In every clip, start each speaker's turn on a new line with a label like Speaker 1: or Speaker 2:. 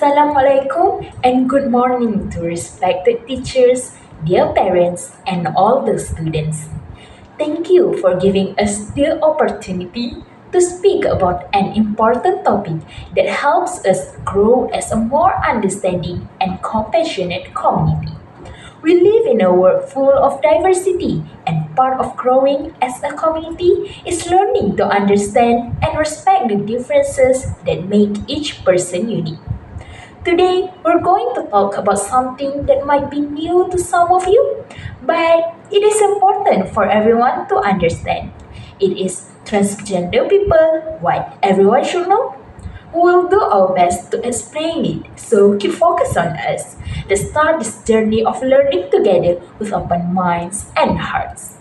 Speaker 1: Assalamualaikum and good morning to respected teachers, dear parents, and all the students. Thank you for giving us the opportunity to speak about an important topic that helps us grow as a more understanding and compassionate community. We live in a world full of diversity, and part of growing as a community is learning to understand and respect the differences that make each person unique. Today, we're going to talk about something that might be new to some of you, but it is important for everyone to understand. It is transgender people, what everyone should know. We will do our best to explain it, so keep focus on us. Let's start this journey of learning together with open minds and hearts.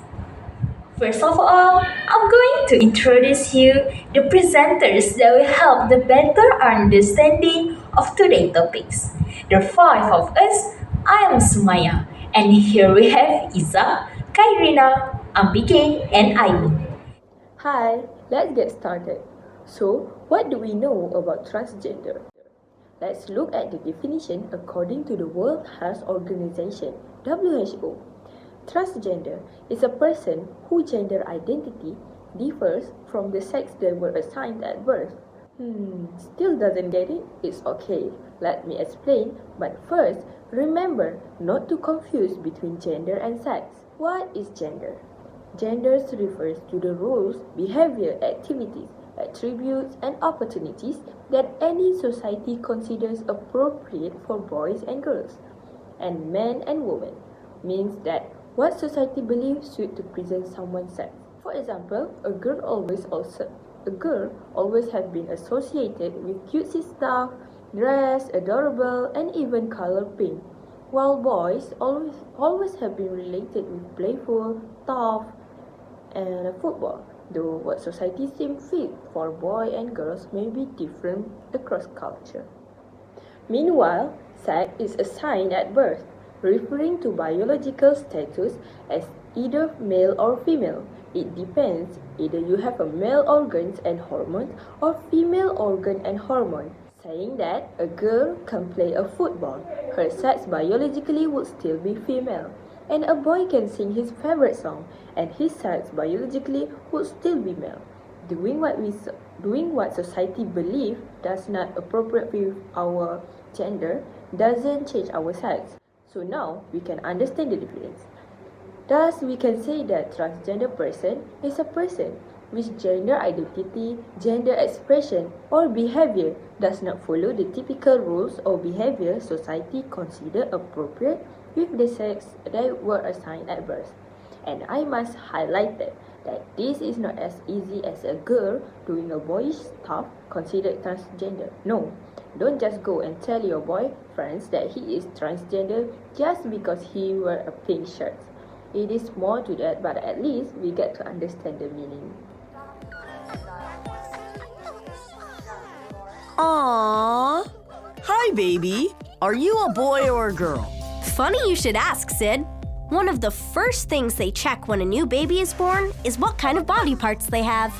Speaker 1: First of all, I'm going to introduce you the presenters that will help the better understanding of today's topics. There are five of us. I am Sumaya, and here we have Isa, Kairina, Ambike, and Aileen.
Speaker 2: Hi, let's get started. So, what do we know about transgender? Let's look at the definition according to the World Health Organization, WHO. Transgender is a person whose gender identity differs from the sex they were assigned at birth. Still doesn't get it? It's okay. Let me explain, but first, remember not to confuse between gender and sex. What is gender? Gender refers to the roles, behavior, activities, attributes, and opportunities that any society considers appropriate for boys and girls, and men and women. Means that what society believes should to present someone's sex. For example, a girl always has been associated with cutesy stuff, dress, adorable, and even color pink, while boys always have been related with playful, tough, and football. Though what society seems fit for boys and girls may be different across culture. Meanwhile, sex is assigned at birth, referring to biological status as either male or female. It depends, either you have a male organs and hormones or female organ and hormone. Saying that a girl can play a football, her sex biologically would still be female. And a boy can sing his favorite song, and his sex biologically would still be male. Doing what society believes does not appropriate with our gender doesn't change our sex. So now we can understand the difference. Thus, we can say that transgender person is a person which gender identity, gender expression, or behavior does not follow the typical rules or behavior society consider appropriate with the sex they were assigned at birth. And I must highlight that this is not as easy as a girl doing a boyish stuff considered transgender. No, don't just go and tell your boyfriends that he is transgender just because he wears a pink shirt. It is more to that, but at least we get to understand the meaning.
Speaker 3: Aww. Hi, baby. Are you a boy or a girl?
Speaker 4: Funny you should ask, Sid. One of the first things they check when a new baby is born is what kind of body parts they have.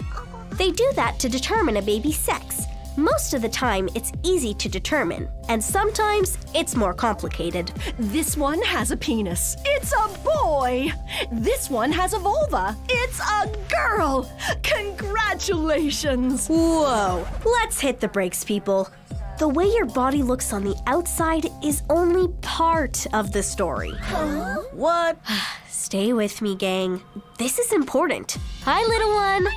Speaker 4: They do that to determine a baby's sex. Most of the time, it's easy to determine, and sometimes it's more complicated.
Speaker 3: This one has a penis. It's a boy. This one has a vulva. It's a girl. Congratulations.
Speaker 4: Whoa, let's hit the brakes, people. The way your body looks on the outside is only part of the story.
Speaker 3: What?
Speaker 4: Stay with me, gang. This is important. Hi, little one.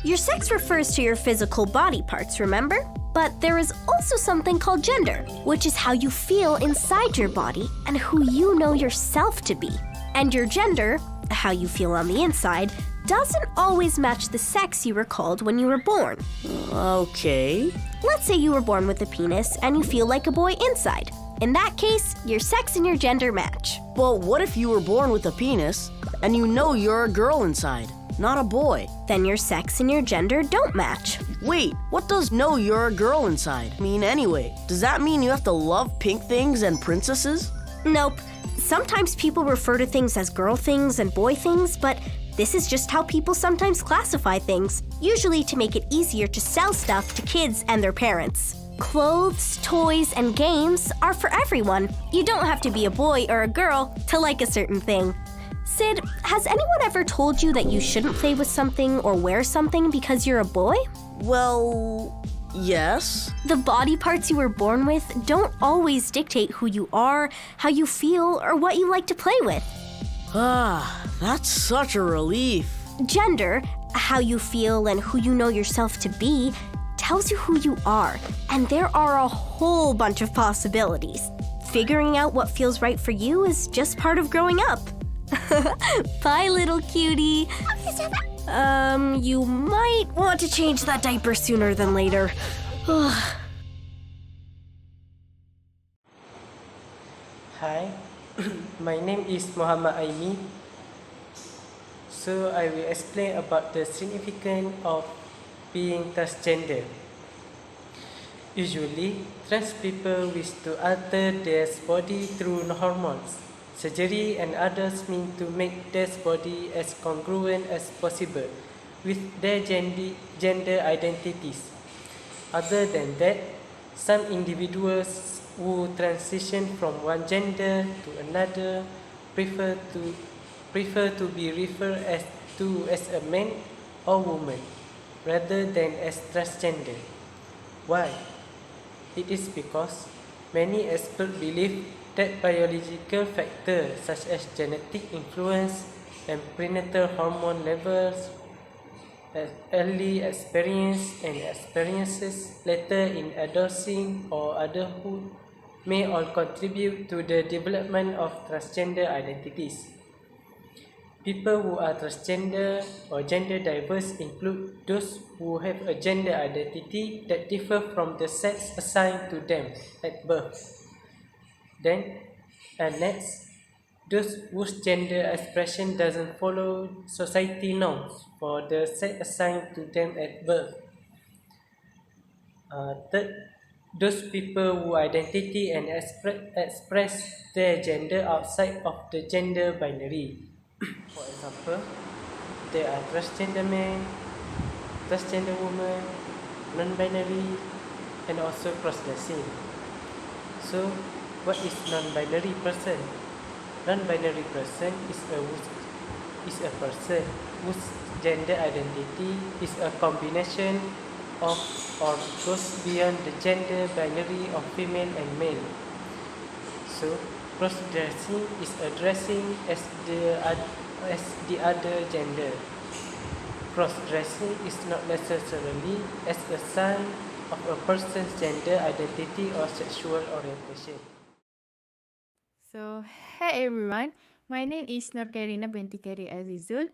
Speaker 4: Your sex refers to your physical body parts, remember? But there is also something called gender, which is how you feel inside your body and who you know yourself to be. And your gender, how you feel on the inside, doesn't always match the sex you were called when you were born.
Speaker 3: Okay.
Speaker 4: Let's say you were born with a penis and you feel like a boy inside. In that case, your sex and your gender match.
Speaker 3: Well, what if you were born with a penis and you know you're a girl inside, not a boy?
Speaker 4: Then your sex and your gender don't match.
Speaker 3: Wait, what does know you're a girl inside mean anyway? Does that mean you have to love pink things and princesses?
Speaker 4: Nope. Sometimes people refer to things as girl things and boy things, but this is just how people sometimes classify things, usually to make it easier to sell stuff to kids and their parents. Clothes, toys, and games are for everyone. You don't have to be a boy or a girl to like a certain thing. Sid, has anyone ever told you that you shouldn't play with something or wear something because you're a boy?
Speaker 3: Well, yes.
Speaker 4: The body parts you were born with don't always dictate who you are, how you feel, or what you like to play with.
Speaker 3: That's such a relief.
Speaker 4: Gender, how you feel and who you know yourself to be, tells you who you are, and there are a whole bunch of possibilities. Figuring out what feels right for you is just part of growing up. Bye, little cutie. You might want to change that diaper sooner than later.
Speaker 5: Hi, my name is Muhammad Aimi. So I will explain about the significance of being transgender. Usually, trans people wish to alter their body through hormones, surgery, and others mean to make their body as congruent as possible with their gender identities. Other than that, some individuals who transition from one gender to another prefer to be referred as a man or woman rather than as transgender. Why? It is because many experts believe that biological factors such as genetic influence and prenatal hormone levels, early experience and experiences later in adolescence or adulthood may all contribute to the development of transgender identities. People who are transgender or gender diverse include those who have a gender identity that differ from the sex assigned to them at birth. Next, those whose gender expression doesn't follow society norms for the sex assigned to them at birth. Third, those people who identity and express their gender outside of the gender binary. For example, there are transgender men, transgender women, non-binary, and also cross-dressing. So, what is non-binary person? Non-binary person is a person whose gender identity is a combination of or goes beyond the gender binary of female and male. So, cross-dressing is addressing as the other gender. Cross-dressing is not necessarily as a sign of a person's gender identity or sexual orientation.
Speaker 6: So, hey everyone, my name is Nur Karina binti Kari Azizul.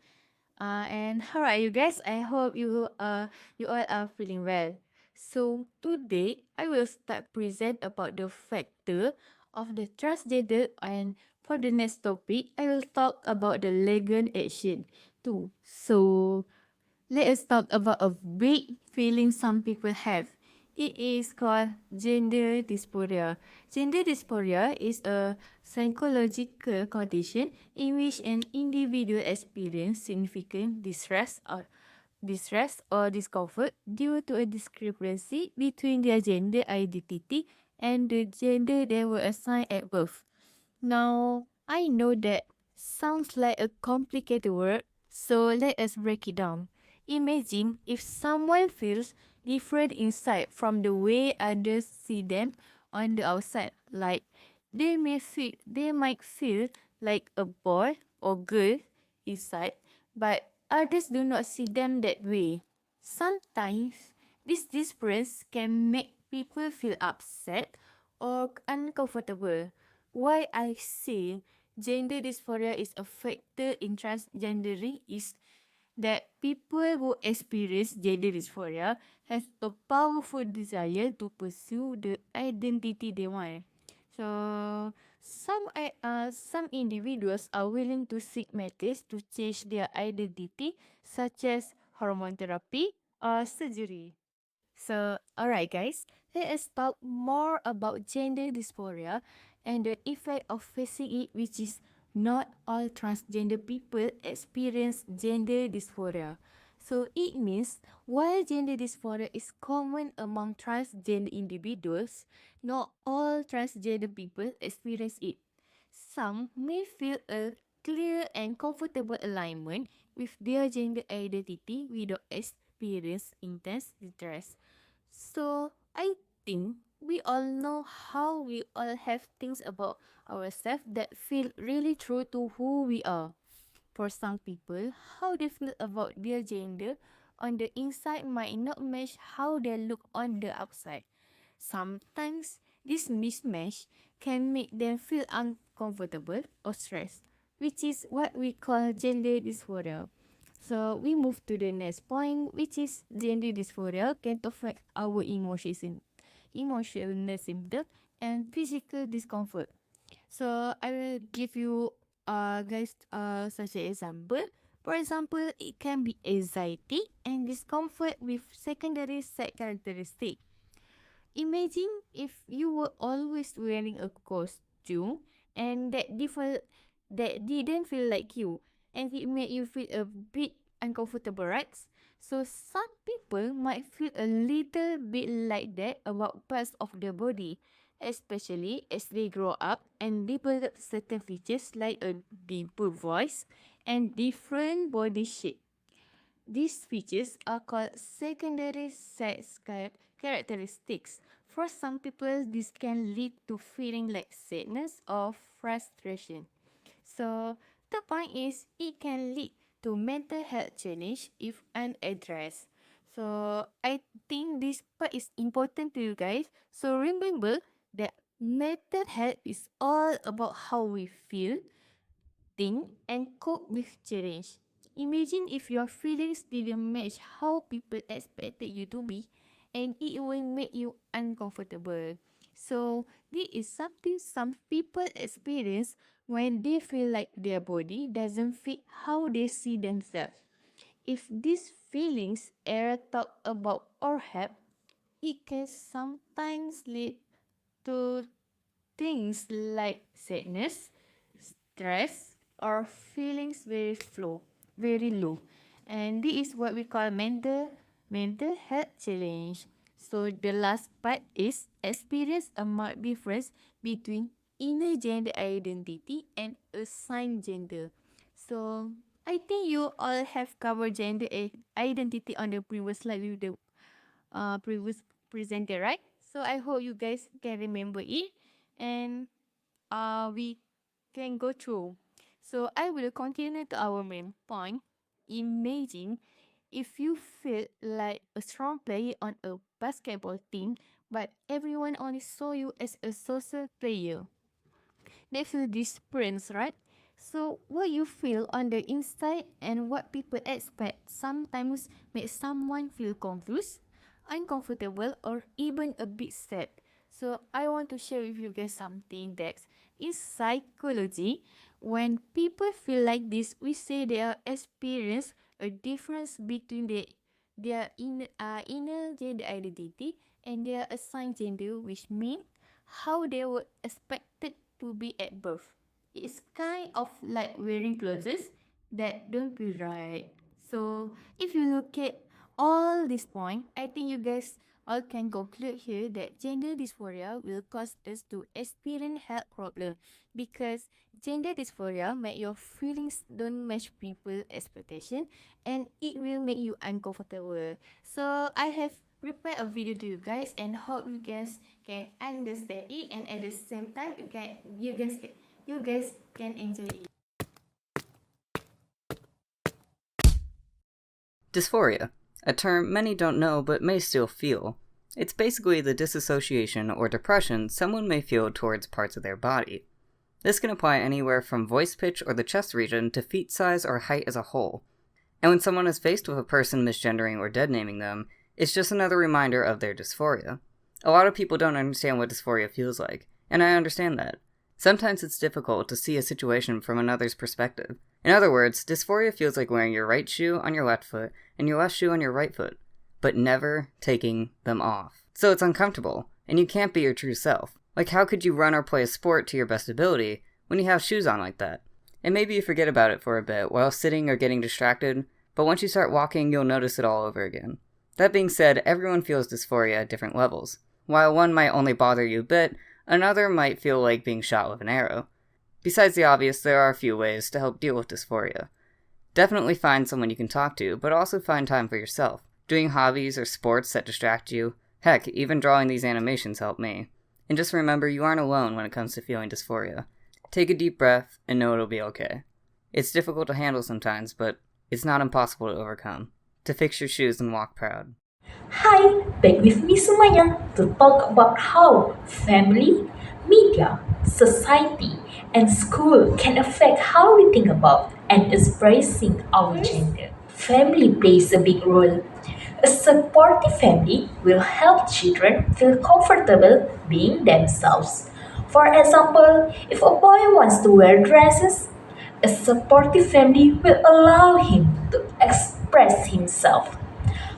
Speaker 6: And how are you guys? I hope you all are feeling well. So today I will start present about the factor of the transgender, and for the next topic I will talk about the legal action too. So let us talk about a big feeling some people have. It is called gender dysphoria. Gender dysphoria is a psychological condition in which an individual experiences significant distress or discomfort due to a discrepancy between their gender identity and the gender they were assigned at birth. Now, I know that sounds like a complicated word, so let us break it down. Imagine if someone feels different inside from the way others see them on the outside. Like they might feel like a boy or girl inside, but others do not see them that way. Sometimes this difference can make people feel upset or uncomfortable. Why I say gender dysphoria is a factor in transgenderism is that people who experience gender dysphoria have a powerful desire to pursue the identity they want. So some individuals are willing to seek methods to change their identity, such as hormone therapy or surgery. So, alright guys, let us talk more about gender dysphoria and the effect of facing it, which is not all transgender people experience gender dysphoria. So it means while gender dysphoria is common among transgender individuals, not all transgender people experience it. Some may feel a clear and comfortable alignment with their gender identity without experience intense distress. So I think we all know how we all have things about ourselves that feel really true to who we are. For some people, how they feel about their gender on the inside might not match how they look on the outside. Sometimes this mismatch can make them feel uncomfortable or stressed, which is what we call gender dysphoria. So we move to the next point, which is gender dysphoria can affect our emotional symptoms and physical discomfort. So I will give you guys such an example. For example, it can be anxiety and discomfort with secondary set characteristic. Imagine if you were always wearing a costume and that didn't feel like you and it made you feel a bit uncomfortable, right? So some people might feel a little bit like that about parts of their body, especially as they grow up and develop certain features like a deeper voice and different body shape. These features are called secondary sex characteristics. For some people, this can lead to feeling like sadness or frustration. So, the point is, it can lead to mental health challenge if unaddressed. So, I think this part is important to you guys. So, remember that mental health is all about how we feel, think, and cope with change. Imagine if your feelings didn't match how people expected you to be, and it will make you uncomfortable. So, this is something some people experience when they feel like their body doesn't fit how they see themselves. If these feelings are talked about or helped, it can sometimes lead to things like sadness, stress, or feelings very low. And this is what we call mental health challenge. So the last part is experience a marked difference between inner gender identity and assigned gender. So I think you all have covered gender identity on the previous slide with the previous presenter, right? So I hope you guys can remember it and we can go through. So I will continue to our main point. Imagine if you feel like a strong player on a basketball team, but everyone only saw you as a social player. They feel different, right? So what you feel on the inside and what people expect sometimes makes someone feel confused, uncomfortable, or even a bit sad. So I want to share with you guys something that in psychology, when people feel like this, we say they are experience a difference between their inner gender identity and their assigned gender, which means how they were expected to be at birth. It's kind of like wearing clothes that don't feel right. So if you look at all this point, I think you guys all can conclude here that gender dysphoria will cause us to experience health problem because gender dysphoria make your feelings don't match people expectation and it will make you uncomfortable. So I have prepared a video to you guys and hope you guys can understand it and at the same time you guys can enjoy it.
Speaker 7: Dysphoria, a term many don't know but may still feel. It's basically the disassociation or depression someone may feel towards parts of their body. This can apply anywhere from voice pitch or the chest region to feet size or height as a whole. And when someone is faced with a person misgendering or deadnaming them, it's just another reminder of their dysphoria. A lot of people don't understand what dysphoria feels like, and I understand that. Sometimes it's difficult to see a situation from another's perspective. In other words, dysphoria feels like wearing your right shoe on your left foot and your left shoe on your right foot, but never taking them off. So it's uncomfortable, and you can't be your true self. Like, how could you run or play a sport to your best ability when you have shoes on like that? And maybe you forget about it for a bit while sitting or getting distracted, but once you start walking, you'll notice it all over again. That being said, everyone feels dysphoria at different levels. While one might only bother you a bit, another might feel like being shot with an arrow. Besides the obvious, there are a few ways to help deal with dysphoria. Definitely find someone you can talk to, but also find time for yourself. Doing hobbies or sports that distract you. Heck, even drawing these animations help me. And just remember, you aren't alone when it comes to feeling dysphoria. Take a deep breath and know it'll be okay. It's difficult to handle sometimes, but it's not impossible to overcome. To fix your shoes and walk proud.
Speaker 1: Hi, back with me semuanya to talk about how family, media, society, and school can affect how we think about and expressing our gender. Family plays a big role. A supportive family will help children feel comfortable being themselves. For example, if a boy wants to wear dresses, a supportive family will allow him to express himself.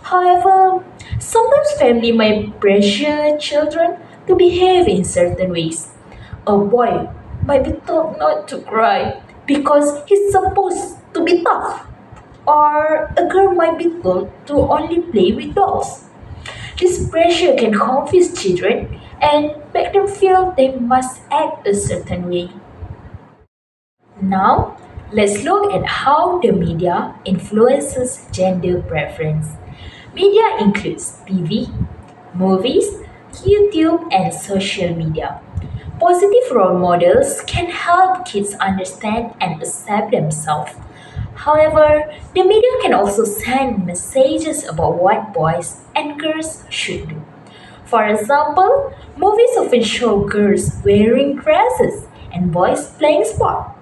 Speaker 1: However, sometimes family might pressure children to behave in certain ways. A boy might be told not to cry because he's supposed to be tough, or a girl might be told to only play with dolls. This pressure can confuse children and make them feel they must act a certain way. Now, let's look at how the media influences gender preference. Media includes TV, movies, YouTube, and social media. Positive role models can help kids understand and accept themselves. However, the media can also send messages about what boys and girls should do. For example, movies often show girls wearing dresses and boys playing sport.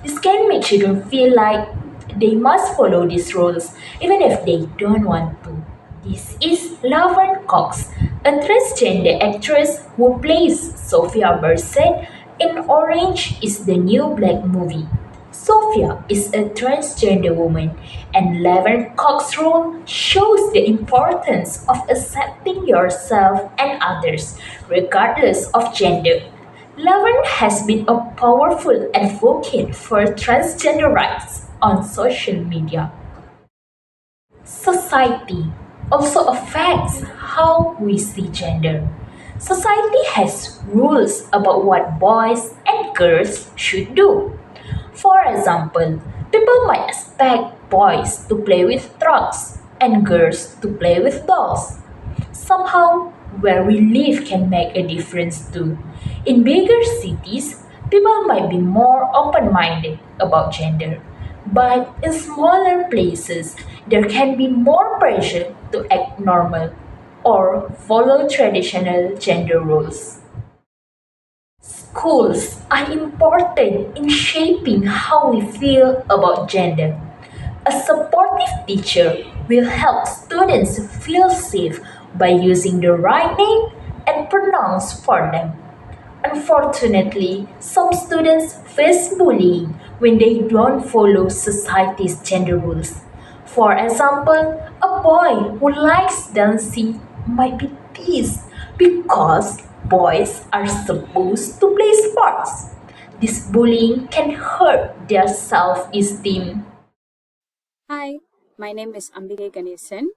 Speaker 1: This can make children feel like they must follow these rules even if they don't want to. This is Laverne Cox, a transgender actress who plays Sophia Bursett in Orange is the New Black movie. Sophia is a transgender woman, and Laverne Cox's role shows the importance of accepting yourself and others, regardless of gender. Laverne has been a powerful advocate for transgender rights on social media. Society also affects how we see gender. Society has rules about what boys and girls should do. For example, people might expect boys to play with trucks and girls to play with dolls. Somehow, where we live can make a difference too. In bigger cities, people might be more open minded about gender. But in smaller places, there can be more pressure to act normal or follow traditional gender roles. Schools are important in shaping how we feel about gender. A supportive teacher will help students feel safe by using the right name and pronouns for them. Unfortunately, some students face bullying when they don't follow society's gender rules. For example, a boy who likes dancing might be teased because boys are supposed to play sports. This bullying can hurt their self esteem.
Speaker 8: Hi, my name is Ambike Ganesan,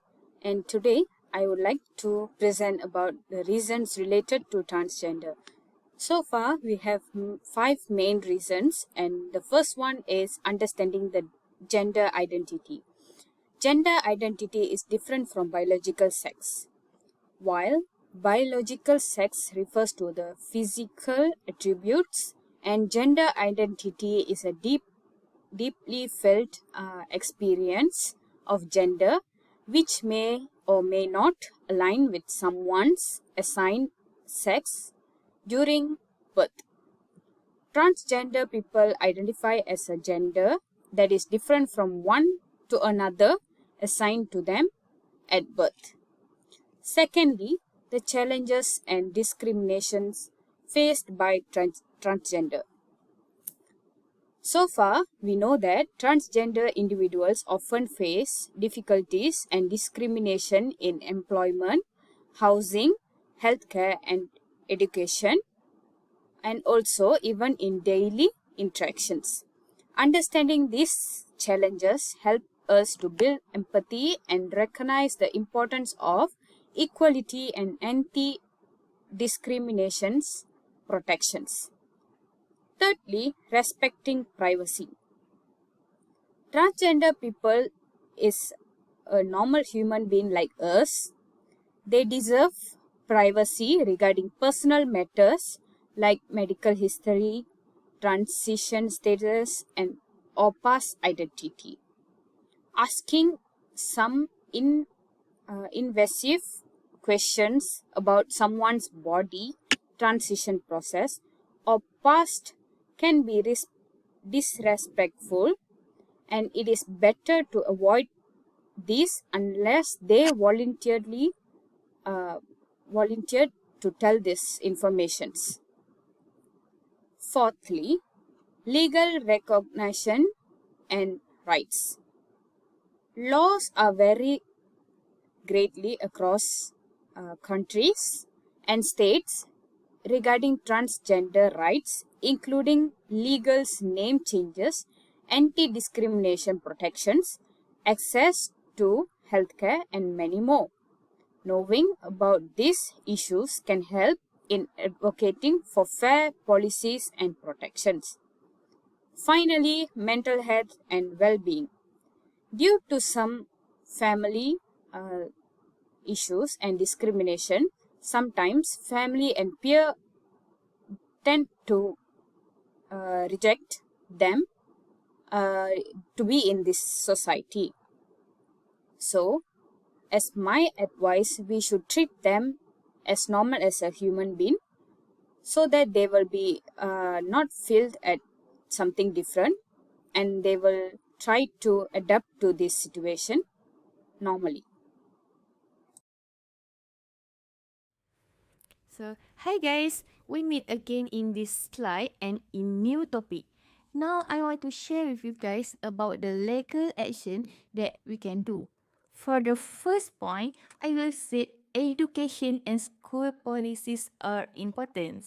Speaker 8: and today I would like to present about the reasons related to transgender. So far, we have five main reasons, and the first one is understanding the gender identity. Gender identity is different from biological sex. While biological sex refers to the physical attributes, and gender identity is a deeply felt experience of gender which may or may not align with someone's assigned sex during birth. Transgender people identify as a gender that is different from one to another assigned to them at birth. Secondly, the challenges and discriminations faced by transgender. So far, we know that transgender individuals often face difficulties and discrimination in employment, housing, healthcare, and education, and also even in daily interactions. Understanding these challenges help us to build empathy and recognize the importance of equality and anti-discriminations protections. Thirdly, respecting privacy. Transgender people is a normal human being like us. They deserve privacy regarding personal matters like medical history, transition status, and or past identity. Asking some invasive questions about someone's body, transition process, or past can be disrespectful, and it is better to avoid this unless they volunteered to tell this informations. Fourthly, legal recognition and rights. Laws are vary greatly across countries and states regarding transgender rights, including legal name changes, anti-discrimination protections, access to healthcare, and many more. Knowing about these issues can help in advocating for fair policies and protections. Finally, mental health and well-being. Due to some family issues and discrimination, sometimes family and peer tend to reject them to be in this society. So, as my advice, we should treat them as normal as a human being so that they will be not feel at something different, and they will try to adapt to this situation normally.
Speaker 6: So, hi guys, we meet again in this slide and in new topic. Now, I want to share with you guys about the legal action that we can do. For the first point, I will say education and school policies are important.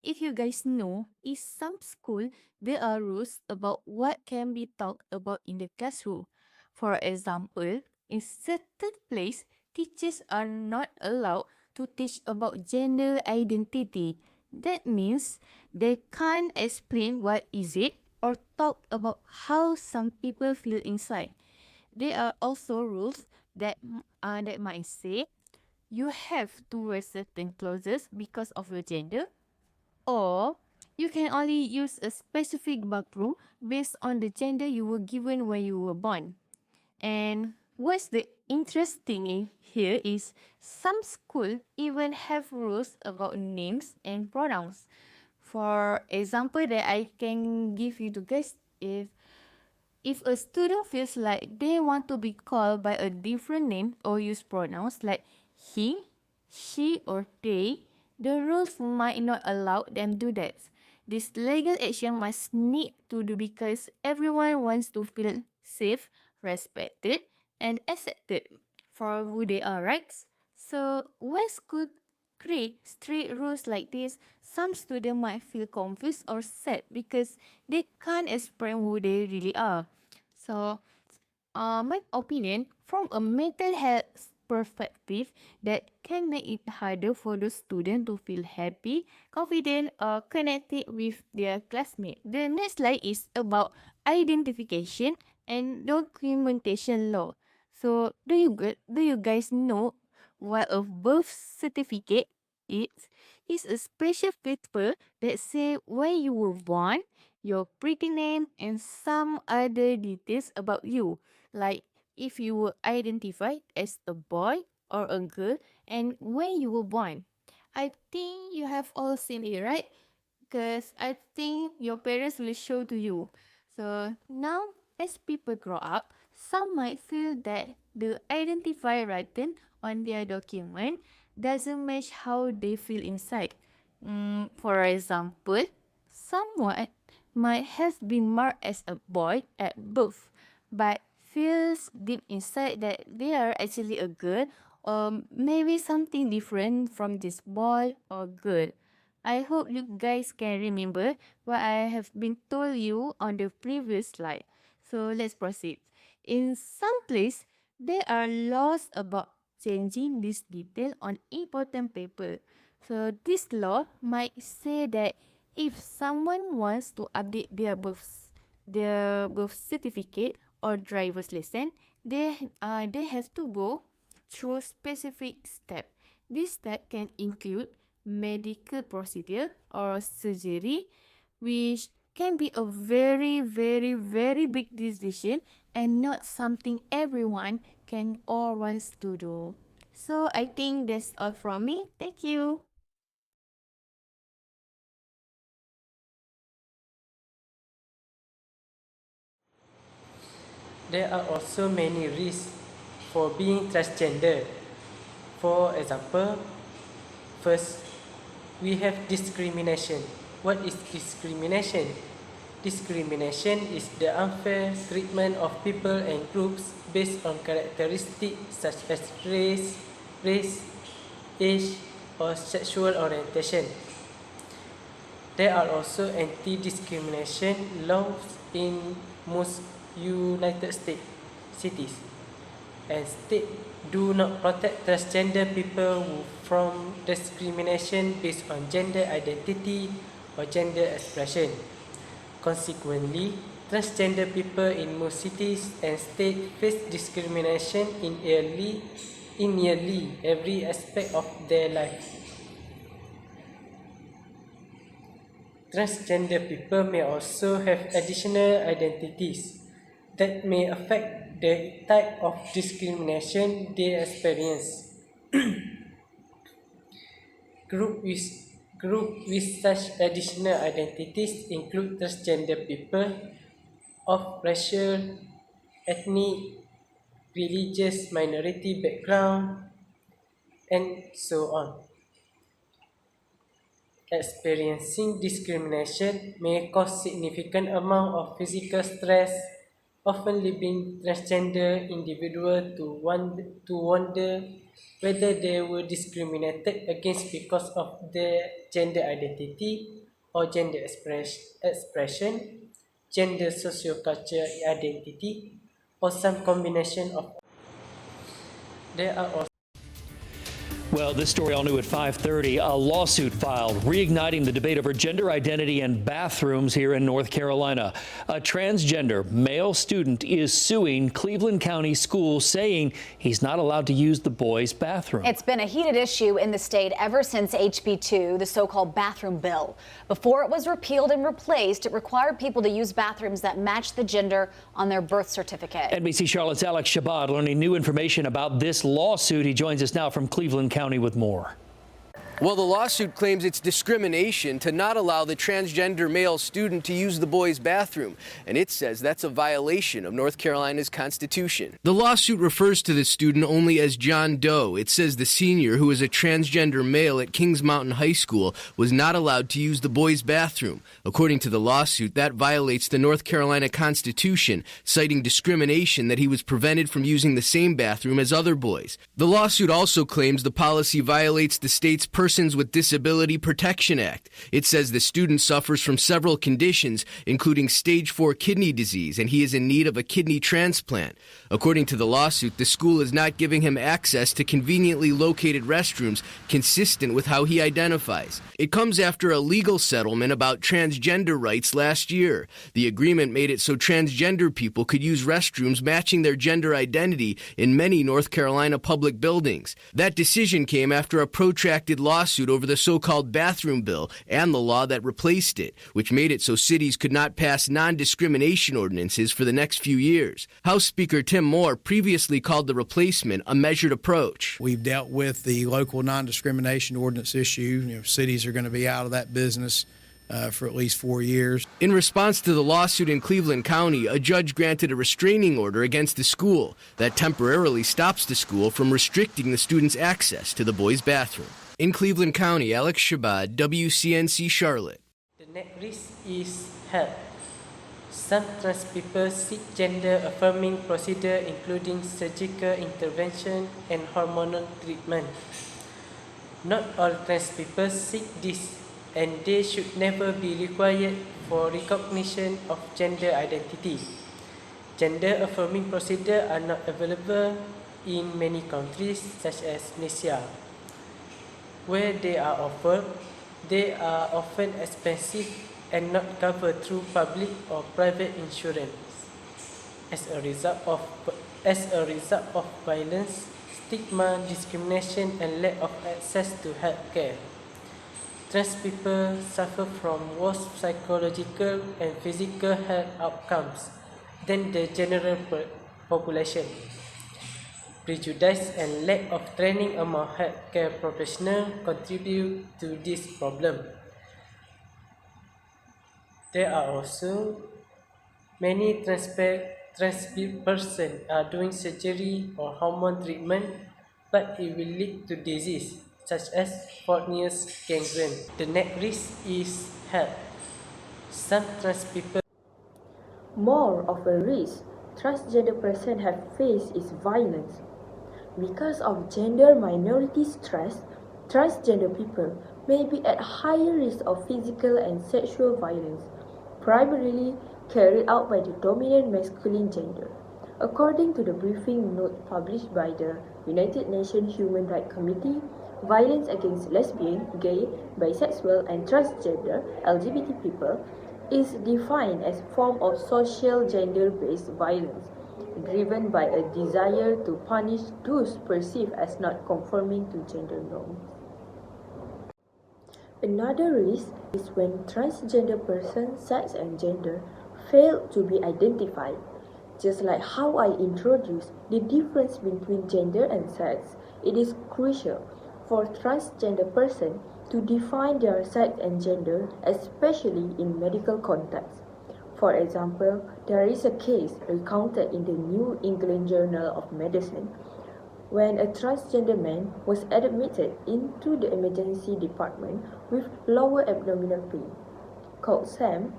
Speaker 6: If you guys know, in some school, there are rules about what can be talked about in the classroom. For example, in certain place, teachers are not allowed to teach about gender identity. That means they can't explain what is it or talk about how some people feel inside. There are also rules that might say you have to wear certain clothes because of your gender, or you can only use a specific bathroom based on the gender you were given when you were born. And what's the interesting here is some school even have rules about names and pronouns. For example, that I can give you to guys, if a student feels like they want to be called by a different name or use pronouns like he, she, or they, the rules might not allow them to do that. This legal action must need to do because everyone wants to feel safe, respected, and accepted for who they are, right? So when school create strict rules like this, some students might feel confused or sad because they can't explain who they really are. So, my opinion, from a mental health perspective, that can make it harder for the student to feel happy, confident, or connected with their classmates. The next slide is about identification and documentation law. So, do you guys know what a birth certificate is? It's a special paper that say where you were born, your pretty name, and some other details about you, like if you were identified as a boy or a girl and when you were born. I think you have all seen it, right? Because I think your parents will show to you. So now, as people grow up, some might feel that the identifier written on their document doesn't match how they feel inside. For example, someone might have been marked as a boy at birth, but feels deep inside that they are actually a girl or maybe something different from this boy or girl. I hope you guys can remember what I have been told you on the previous slide. So let's proceed. In some places, there are laws about changing this detail on important paper. So this law might say that if someone wants to update their birth certificate or driver's license, they have to go through specific step. This step can include medical procedure or surgery, which can be a very, very, very big decision and not something everyone can or wants to do. So I think that's all from me. Thank you.
Speaker 5: There are also many risks for being transgender. For example, first, we have discrimination. What is discrimination? Discrimination is the unfair treatment of people and groups based on characteristics such as race, age, or sexual orientation. There are also anti-discrimination laws in most United States cities, and states do not protect transgender people from discrimination based on gender identity or gender expression. Consequently, transgender people in most cities and states face discrimination in nearly every aspect of their life. Transgender people may also have additional identities that may affect the type of discrimination they experience. Groups with such additional identities include transgender people of racial, ethnic, religious minority background, and so on. Experiencing discrimination may cause significant amount of physical stress, often leaving transgender individuals to wonder whether they were discriminated against because of their gender identity or gender expression, gender sociocultural identity, or some combination of. There are also
Speaker 9: Well, this story all new at 5:30. A lawsuit filed reigniting the debate over gender identity and bathrooms here in North Carolina. A transgender male student is suing Cleveland County Schools, saying he's not allowed to use the boys' bathroom.
Speaker 10: It's been a heated issue in the state ever since HB2, the so-called bathroom bill. Before it was repealed and replaced, it required people to use bathrooms that match the gender on their birth certificate.
Speaker 9: NBC Charlotte's Alex Shabbat learning new information about this lawsuit. He joins us now from Cleveland County with more.
Speaker 11: Well, the lawsuit claims it's discrimination to not allow the transgender male student to use the boys' bathroom, and it says that's a violation of North Carolina's Constitution. The lawsuit refers to the student only as John Doe. It says the senior, who is a transgender male at Kings Mountain High School, was not allowed to use the boys' bathroom. According to the lawsuit, that violates the North Carolina Constitution, citing discrimination that he was prevented from using the same bathroom as other boys. The lawsuit also claims the policy violates the state's Persons with Disability Protection Act. It says the student suffers from several conditions, including stage 4 kidney disease, and he is in need of a kidney transplant. According to the lawsuit, the school is not giving him access to conveniently located restrooms consistent with how he identifies. It comes after a legal settlement about transgender rights last year. The agreement made it so transgender people could use restrooms matching their gender identity in many North Carolina public buildings. That decision came after a protracted lawsuit over the so-called bathroom bill and the law that replaced it, which made it so cities could not pass non-discrimination ordinances for the next few years. House Speaker Tim Moore previously called the replacement a measured approach.
Speaker 12: We've dealt with the local non-discrimination ordinance issue. Cities are going to be out of that business for at least 4 years.
Speaker 11: In response to the lawsuit in Cleveland County, a judge granted a restraining order against the school that temporarily stops the school from restricting the students' access to the boys' bathroom. In Cleveland County, Alex Shabbat, WCNC Charlotte.
Speaker 5: The next risk is health. Some trans people seek gender-affirming procedure, including surgical intervention and hormonal treatment. Not all trans people seek this, and they should never be required for recognition of gender identity. Gender-affirming procedures are not available in many countries, such as Malaysia. Where they are offered, they are often expensive and not covered through public or private insurance. As a result of violence, stigma, discrimination, and lack of access to health care, trans people suffer from worse psychological and physical health outcomes than the general population. Prejudice and lack of training among healthcare professionals contribute to this problem. There are also many trans persons are doing surgery or hormone treatment, but it will lead to disease such as Fournier's gangrene. The next risk is health. Some trans people.
Speaker 2: More of a risk transgender person have faced is violence. Because of gender minority stress, transgender people may be at higher risk of physical and sexual violence, primarily carried out by the dominant masculine gender. According to the briefing note published by the United Nations Human Rights Committee, violence against lesbian, gay, bisexual, and transgender LGBT people is defined as a form of social gender-based violence, driven by a desire to punish those perceived as not conforming to gender norms. Another risk is when transgender person's sex and gender fail to be identified. Just like how I introduced the difference between gender and sex, it is crucial for transgender person to define their sex and gender, especially in medical contexts. For example, there is a case recounted in the New England Journal of Medicine when a transgender man was admitted into the emergency department with lower abdominal pain. Called Sam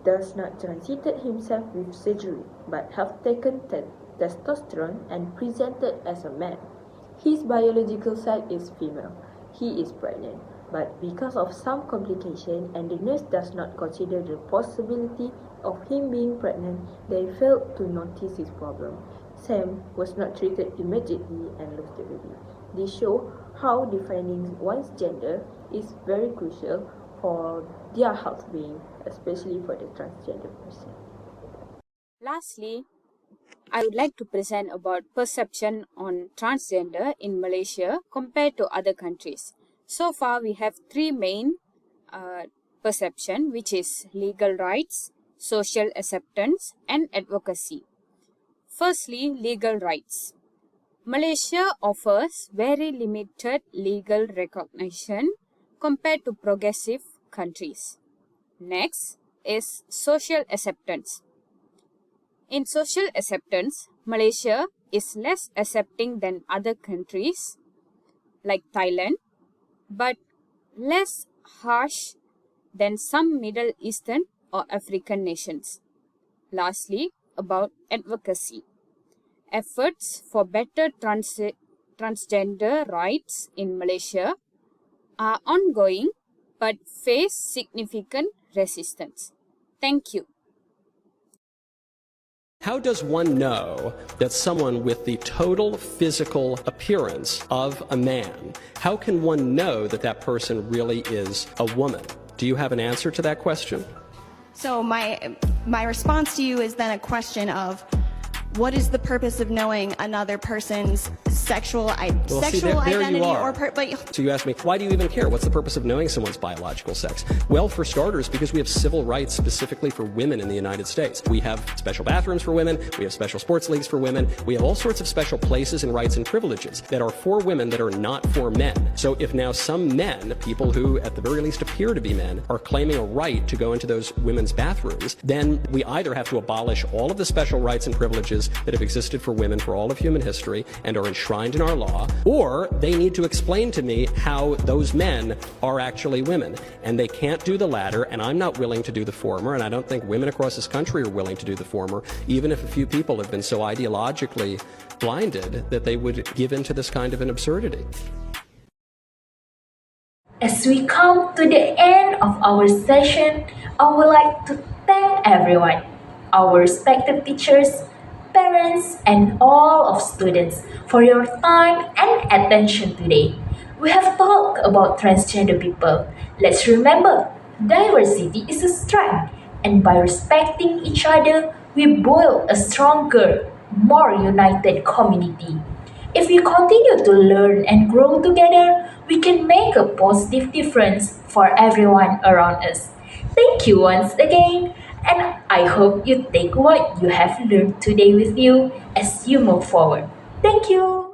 Speaker 2: does not transited himself with surgery but have taken testosterone and presented as a man. His biological sex is female. He is pregnant, but because of some complication and the nurse does not consider the possibility of him being pregnant, they failed to notice his problem. Sam was not treated immediately and lost the baby. This shows how defining one's gender is very crucial for their health being, especially for the transgender person.
Speaker 8: Lastly, I would like to present about perception on transgender in Malaysia compared to other countries. So far, we have three main perception, which is legal rights, social acceptance, and advocacy. Firstly, legal rights. Malaysia offers very limited legal recognition compared to progressive countries. Next is social acceptance. In social acceptance, Malaysia is less accepting than other countries like Thailand, but less harsh than some Middle Eastern or African nations. Lastly, about advocacy. Efforts for better transgender rights in Malaysia are ongoing but face significant resistance. Thank you.
Speaker 13: How does one know that someone with the total physical appearance of a man, how can one know that that person really is a woman? Do you have an answer to that question?
Speaker 14: So my response to you is then a question of, what is the purpose of knowing another person's sexual identity or
Speaker 13: So you ask me, why do you even care? What's the purpose of knowing someone's biological sex? Well, for starters, because we have civil rights specifically for women in the United States. We have special bathrooms for women, we have special sports leagues for women, we have all sorts of special places and rights and privileges that are for women that are not for men. So if now some men, people who at the very least appear to be men, are claiming a right to go into those women's bathrooms, then we either have to abolish all of the special rights and privileges that have existed for women for all of human history and are enshrined in our law, or they need to explain to me how those men are actually women. And they can't do the latter, and I'm not willing to do the former, and I don't think women across this country are willing to do the former, even if a few people have been so ideologically blinded that they would give in to this kind of an absurdity.
Speaker 1: As we come to the end of our session, I would like to thank everyone. our respected teachers, parents, and all of students for your time and attention today. We have talked about transgender people. Let's remember, diversity is a strength, and by respecting each other, we build a stronger, more united community. If we continue to learn and grow together, we can make a positive difference for everyone around us. Thank you once again, and I hope you take what you have learned today with you as you move forward. Thank you.